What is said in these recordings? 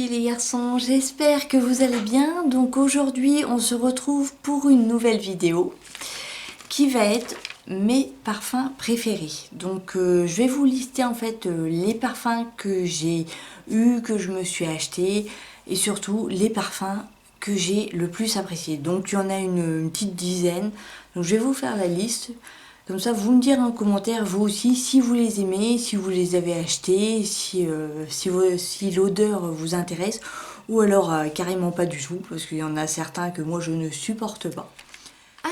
filles et les garçons, j'espère que vous allez bien. Donc aujourd'hui on se retrouve pour une nouvelle vidéo qui va être mes parfums préférés. Donc je vais vous lister en fait les parfums que j'ai eu, que je me suis acheté et surtout les parfums que j'ai le plus apprécié. Donc il y en a une petite dizaine, donc je vais vous faire la liste. Comme ça, vous me direz en commentaire, vous aussi, si vous les aimez, si vous les avez achetés, si l'odeur vous intéresse, ou alors carrément pas du tout, parce qu'il y en a certains que moi je ne supporte pas.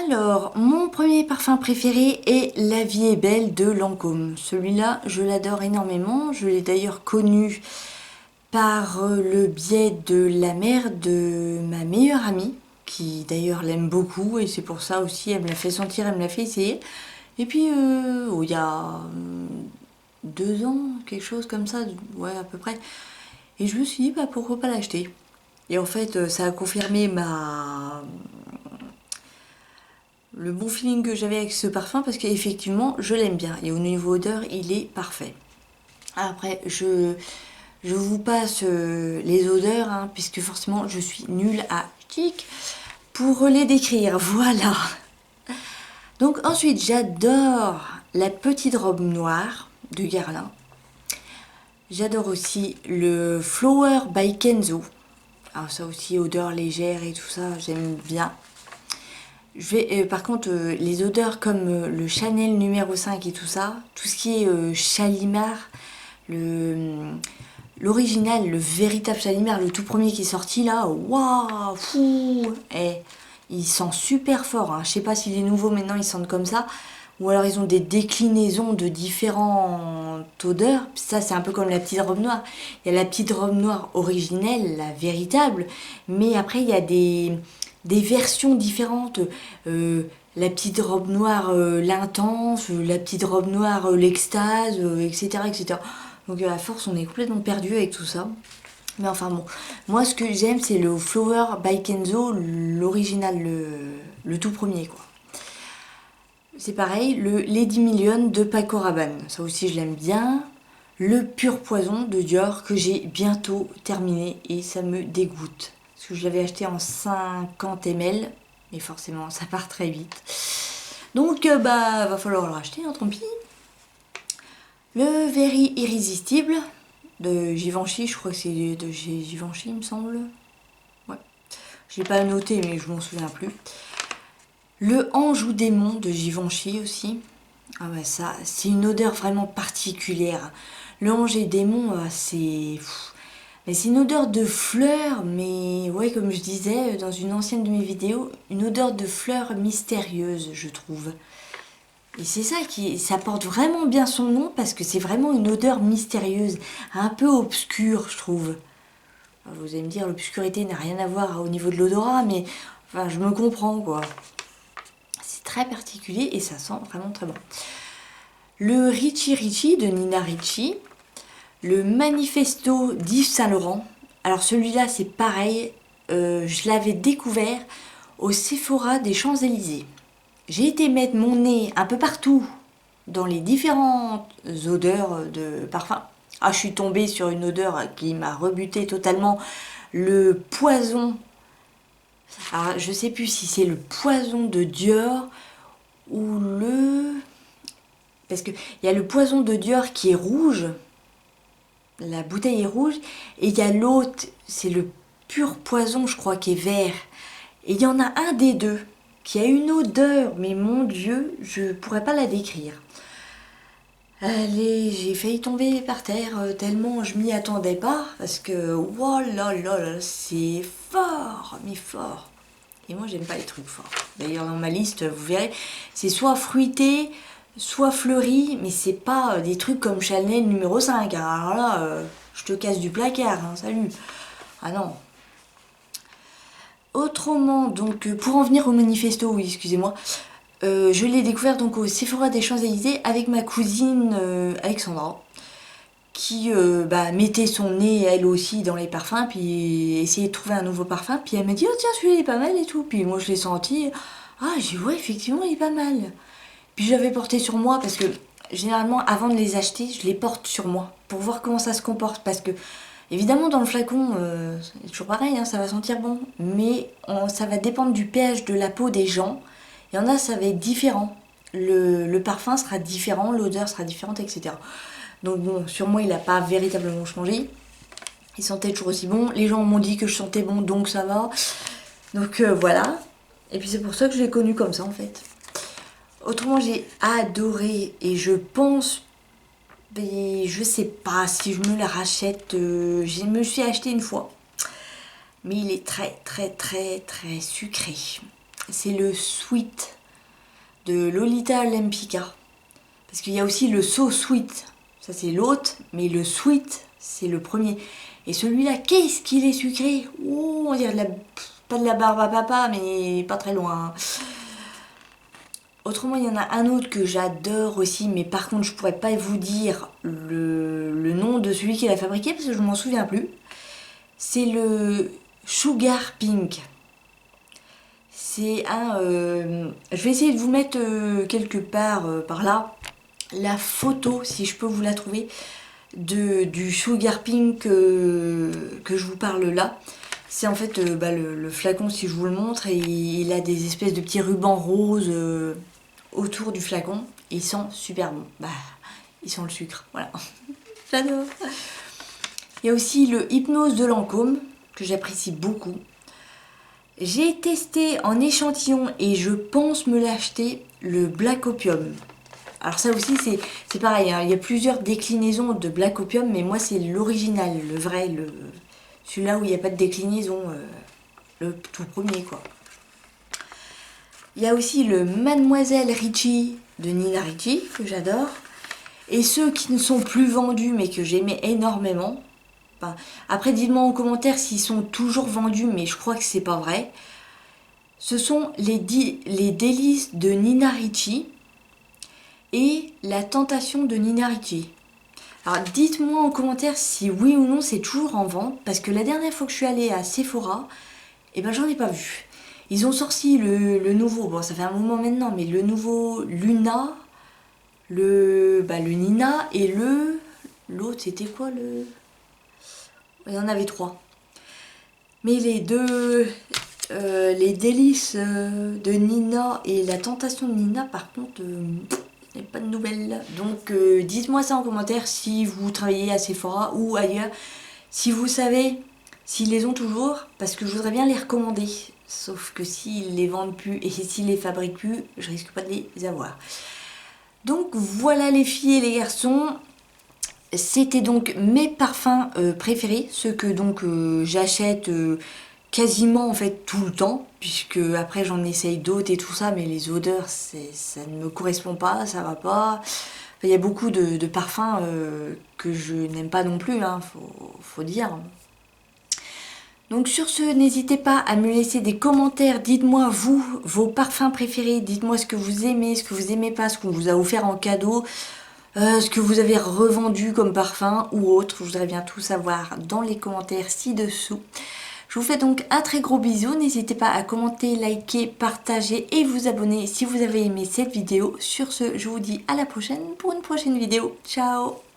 Alors, mon premier parfum préféré est La Vie est belle de Lancôme. Celui-là, je l'adore énormément. Je l'ai d'ailleurs connu par le biais de la mère de ma meilleure amie, qui d'ailleurs l'aime beaucoup, et c'est pour ça aussi, elle me l'a fait sentir, elle me l'a fait essayer. Et puis, il y a 2 ans, quelque chose comme ça, ouais, à peu près. Et je me suis dit, bah, pourquoi pas l'acheter. Et en fait, ça a confirmé le bon feeling que j'avais avec ce parfum, parce qu'effectivement, je l'aime bien. Et au niveau odeur, il est parfait. Après, je vous passe les odeurs, hein, puisque forcément, je suis nulle à chic pour les décrire. Voilà. Donc ensuite, j'adore la petite robe noire de Guerlain. J'adore aussi le Flower by Kenzo. Alors ça aussi, odeur légère et tout ça, j'aime bien. Par contre, les odeurs comme le Chanel numéro 5 et tout ça, tout ce qui est Shalimar, l'original, le véritable Shalimar, le tout premier qui est sorti là, waouh, fou, il sent super fort, hein. Je sais pas si les nouveaux maintenant ils sentent comme ça, ou alors ils ont des déclinaisons de différentes odeurs. Ça c'est un peu comme la petite robe noire. Il y a la petite robe noire originelle, la véritable, mais après il y a des versions différentes. La petite robe noire, l'intense, la petite robe noire, l'extase, etc., etc. Donc à force on est complètement perdu avec tout ça. Mais enfin bon, moi ce que j'aime c'est le Flower by Kenzo, l'original, le tout premier quoi. C'est pareil, le Lady Million de Paco Rabanne, ça aussi je l'aime bien. Le Pur Poison de Dior que j'ai bientôt terminé et ça me dégoûte. Parce que je l'avais acheté en 50 ml, mais forcément ça part très vite. Donc va falloir le racheter, hein, tant pis. Le Very Irrésistible de Givenchy, je crois que c'est de Givenchy il me semble. Ouais. Je l'ai pas noté mais je m'en souviens plus. Le Ange ou Démon de Givenchy aussi. Ah ouais, ça, c'est une odeur vraiment particulière. Le Ange et Démon, mais c'est une odeur de fleurs, mais ouais, comme je disais dans une ancienne de mes vidéos, une odeur de fleurs mystérieuse, je trouve. Et c'est ça porte vraiment bien son nom, parce que c'est vraiment une odeur mystérieuse, un peu obscure, je trouve. Vous allez me dire, l'obscurité n'a rien à voir au niveau de l'odorat, mais enfin, je me comprends, quoi. C'est très particulier et ça sent vraiment très bon. Le Ricci Ricci de Nina Ricci. Le Manifesto d'Yves Saint Laurent. Alors celui-là, c'est pareil. Je l'avais découvert au Sephora des Champs-Élysées. J'ai été mettre mon nez un peu partout dans les différentes odeurs de parfum. Ah, je suis tombée sur une odeur qui m'a rebuté totalement. Le poison. Alors, je sais plus si c'est le poison de Dior ou parce qu'il y a le poison de Dior qui est rouge. La bouteille est rouge. Et il y a l'autre, c'est le Pur Poison, je crois, qui est vert. Et il y en a un des deux qui a une odeur, mais mon Dieu, je pourrais pas la décrire. Allez, j'ai failli tomber par terre tellement je m'y attendais pas, parce que oh là là là, c'est fort, mais fort. Et moi j'aime pas les trucs forts. D'ailleurs dans ma liste, vous verrez, c'est soit fruité, soit fleuri, mais c'est pas des trucs comme Chanel numéro 5. Alors là, je te casse du placard, hein, salut. Ah non. Autrement, donc pour en venir au manifesto, oui, excusez-moi, je l'ai découvert donc au Sephora des Champs-Élysées avec ma cousine Alexandra, qui mettait son nez elle aussi dans les parfums, puis essayait de trouver un nouveau parfum, puis elle m'a dit oh tiens celui-là il est pas mal et tout, puis moi je l'ai senti, ah j'ai dit ouais effectivement il est pas mal, puis je l'avais porté sur moi parce que généralement avant de les acheter je les porte sur moi pour voir comment ça se comporte, parce que Évidemment dans le flacon, c'est toujours pareil, hein, ça va sentir bon. Mais ça va dépendre du pH de la peau des gens. Il y en a, ça va être différent. Le parfum sera différent, l'odeur sera différente, etc. Donc bon, sur moi, il n'a pas véritablement changé. Il sentait toujours aussi bon. Les gens m'ont dit que je sentais bon, donc ça va. Donc voilà. Et puis c'est pour ça que je l'ai connu comme ça, en fait. Autrement, j'ai adoré. Et je pense... Mais je sais pas si je me la rachète. Je me suis acheté une fois. Mais il est très, très, très, très sucré. C'est le Sweet de Lolita Lempicka. Parce qu'il y a aussi le So Sweet. Ça, c'est l'autre. Mais le Sweet, c'est le premier. Et celui-là, qu'est-ce qu'il est sucré! Oh, on dirait pas de la barbe à papa, mais pas très loin. Autrement, il y en a un autre que j'adore aussi, mais par contre, je pourrais pas vous dire le nom de celui qui l'a fabriqué parce que je m'en souviens plus. C'est le Sugar Pink. C'est un... je vais essayer de vous mettre quelque part par là la photo, si je peux vous la trouver, du Sugar Pink que je vous parle là. C'est en fait le flacon, si je vous le montre, et il a des espèces de petits rubans roses autour du flacon. Il sent super bon. Bah, il sent le sucre, voilà. J'adore. Il y a aussi le Hypnose de Lancôme, que j'apprécie beaucoup. J'ai testé en échantillon et je pense me l'acheter, le Black Opium. Alors ça aussi c'est pareil, hein. Il y a plusieurs déclinaisons de Black Opium, mais moi c'est l'original, le vrai, celui-là où il n'y a pas de déclinaison, le tout premier quoi. Il y a aussi le Mademoiselle Ricci de Nina Ricci, que j'adore. Et ceux qui ne sont plus vendus mais que j'aimais énormément. Enfin, après dites-moi en commentaire s'ils sont toujours vendus, mais je crois que c'est pas vrai. Ce sont les délices de Nina Ricci et la tentation de Nina Ricci. Alors dites-moi en commentaire si oui ou non c'est toujours en vente, parce que la dernière fois que je suis allée à Sephora, eh ben j'en ai pas vu. Ils ont sorti le nouveau, bon ça fait un moment maintenant, mais le nouveau Luna, le Nina et l'autre c'était quoi le... Il y en avait 3. Mais les deux, les délices de Nina et la tentation de Nina, par contre, il n'y a pas de nouvelles. Donc dites-moi ça en commentaire si vous travaillez à Sephora ou ailleurs. Si vous savez s'ils les ont toujours, parce que je voudrais bien les recommander. Sauf que s'ils les vendent plus et s'ils les fabriquent plus, je risque pas de les avoir. Donc voilà les filles et les garçons. C'était donc mes parfums préférés, ceux que donc j'achète quasiment en fait tout le temps, puisque après j'en essaye d'autres et tout ça, mais les odeurs ça ne me correspond pas, ça va pas. Enfin, il y a beaucoup de parfums que je n'aime pas non plus, hein, faut dire. Donc sur ce, n'hésitez pas à me laisser des commentaires, dites-moi vous, vos parfums préférés, dites-moi ce que vous aimez, ce que vous aimez pas, ce qu'on vous a offert en cadeau, ce que vous avez revendu comme parfum ou autre. Je voudrais bien tout savoir dans les commentaires ci-dessous. Je vous fais donc un très gros bisou, n'hésitez pas à commenter, liker, partager et vous abonner si vous avez aimé cette vidéo. Sur ce, je vous dis à la prochaine pour une prochaine vidéo. Ciao!